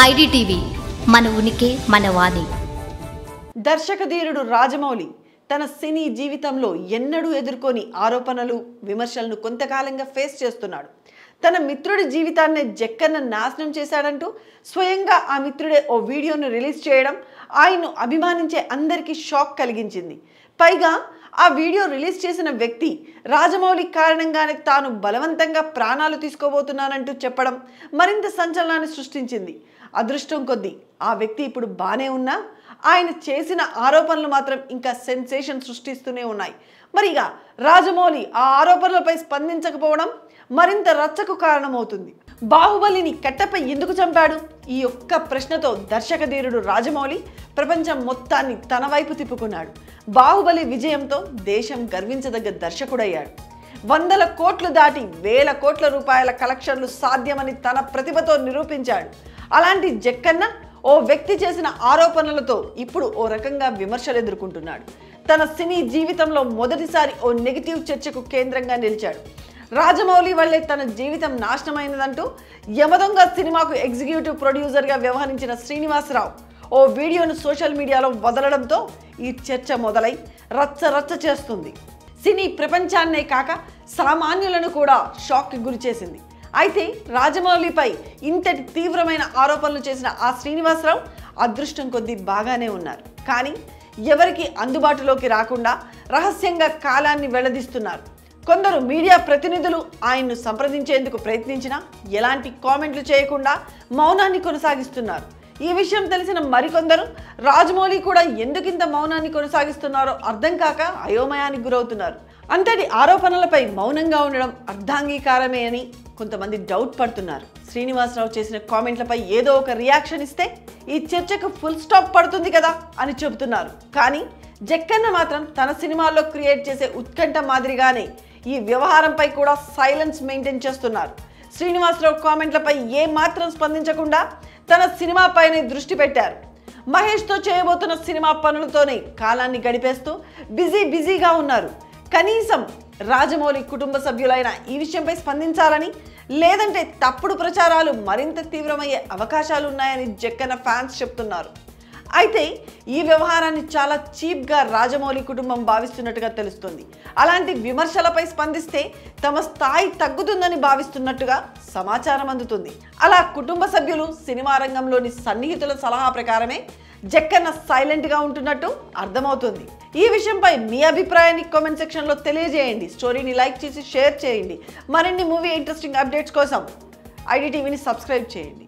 IDTV మన ఉనికి మన వాణి. దర్శకధీరుడు రాజమౌళి తన సినీ జీవితంలో ఎన్నడూ ఎదుర్కొని ఆరోపణలు విమర్శలను కొంతకాలంగా ఫేస్ చేస్తున్నాడు. తన మిత్రుడి జీవితాన్ని జక్కన్న నాశనం చేశాడంటూ స్వయంగా ఆ మిత్రుడే ఓ వీడియోను రిలీజ్ చేయడం ఆయన్ను అభిమానించే అందరికీ షాక్ కలిగించింది. పైగా ఆ వీడియో రిలీజ్ చేసిన వ్యక్తి రాజమౌళి కారణంగానే తాను బలవంతంగా ప్రాణాలు తీసుకోబోతున్నానంటూ చెప్పడం మరింత సంచలనాన్ని సృష్టించింది. అదృష్టం కొద్దీ ఆ వ్యక్తి ఇప్పుడు బానే ఉన్నా ఆయన చేసిన ఆరోపణలు మాత్రం ఇంకా సెన్సేషన్ సృష్టిస్తూనే ఉన్నాయి. మరిగా రాజమౌళి ఆ ఆరోపణలపై స్పందించకపోవడం మరింత రచ్చకు కారణమవుతుంది. బాహుబలిని కట్టపై ఎందుకు చంపాడు? ఈ ఒక్క ప్రశ్నతో దర్శకధీరుడు రాజమౌళి ప్రపంచం మొత్తాన్ని తన వైపు తిప్పుకున్నాడు. బాహుబలి విజయంతో దేశం గర్వించదగ్గ దర్శకుడయ్యాడు. 100 కోట్లు దాటి 1000 కోట్ల రూపాయల కలెక్షన్లు సాధ్యమని తన ప్రతిభతో నిరూపించాడు. అలాంటి జక్కన్న ఓ వ్యక్తి చేసిన ఆరోపణలతో ఇప్పుడు ఓ రకంగా విమర్శలు ఎదుర్కొంటున్నాడు. తన సినీ జీవితంలో మొదటిసారి ఓ నెగిటివ్ చర్చకు కేంద్రంగా నిలిచాడు. రాజమౌళి వల్లే తన జీవితం నాశనమైనదంటూ యమదొంగ సినిమాకు ఎగ్జిక్యూటివ్ ప్రొడ్యూసర్గా వ్యవహరించిన శ్రీనివాసరావు ఓ వీడియోను సోషల్ మీడియాలో వదలడంతో ఈ చర్చ మొదలై రచ్చ చేస్తుంది. సినీ ప్రపంచాన్నే కాక సామాన్యులను కూడా షాక్కి గురి చేసింది. అయితే రాజమౌళిపై ఇంతటి తీవ్రమైన ఆరోపణలు చేసిన ఆ శ్రీనివాసరావు అదృష్టం కొద్దీ బాగానే ఉన్నారు. కానీ ఎవరికి అందుబాటులోకి రాకుండా రహస్యంగా కాలాన్ని వెళ్లదీస్తున్నారు. కొందరు మీడియా ప్రతినిధులు ఆయన్ను సంప్రదించేందుకు ప్రయత్నించినా ఎలాంటి కామెంట్లు చేయకుండా మౌనాన్ని కొనసాగిస్తున్నారు. ఈ విషయం తెలిసిన మరికొందరు రాజమౌళి కూడా ఎందుకింత మౌనాన్ని కొనసాగిస్తున్నారో అర్థం కాక అయోమయానికి గురవుతున్నారు. అంతటి ఆరోపణలపై మౌనంగా ఉండడం అర్ధాంగీకారమే అని కొంతమంది డౌట్ పడుతున్నారు. శ్రీనివాసరావు చేసిన కామెంట్లపై ఏదో ఒక రియాక్షన్ ఇస్తే ఈ చర్చకు ఫుల్ స్టాప్ పడుతుంది కదా అని చెబుతున్నారు. కానీ జక్కన్న మాత్రం తన సినిమాల్లో క్రియేట్ చేసే ఉత్కంఠ మాదిరిగానే ఈ వ్యవహారంపై కూడా సైలెన్స్ మెయింటైన్ చేస్తున్నారు. శ్రీనివాసరావు కామెంట్లపై ఏ మాత్రం స్పందించకుండా తన సినిమాపైనే దృష్టి పెట్టారు. మహేష్తో చేయబోతున్న సినిమా పనులతోనే కాలాన్ని గడిపేస్తూ బిజీగా ఉన్నారు. కనీసం రాజమౌళి కుటుంబ సభ్యులైన ఈ విషయంపై స్పందించాలని, లేదంటే తప్పుడు ప్రచారాలు మరింత తీవ్రమయ్యే అవకాశాలు ఉన్నాయని జక్కన్న ఫ్యాన్స్ చెప్తున్నారు. అయితే ఈ వ్యవహారాన్ని చాలా చీప్గా రాజమౌళి కుటుంబం భావిస్తున్నట్టుగా తెలుస్తుంది. అలాంటి విమర్శలపై స్పందిస్తే తమ స్థాయి తగ్గుతుందని భావిస్తున్నట్టుగా సమాచారం అందుతుంది. అలా కుటుంబ సభ్యులు, సినిమా రంగంలోని సన్నిహితుల సలహా ప్రకారమే జక్కన్న సైలెంట్గా ఉంటున్నట్టు అర్థమవుతుంది. ఈ విషయంపై మీ అభిప్రాయాన్ని కామెంట్ సెక్షన్లో తెలియజేయండి. స్టోరీని లైక్ చేసి షేర్ చేయండి. మరిన్ని మూవీ ఇంట్రెస్టింగ్ అప్డేట్స్ కోసం ఐడిటీవీని సబ్స్క్రైబ్ చేయండి.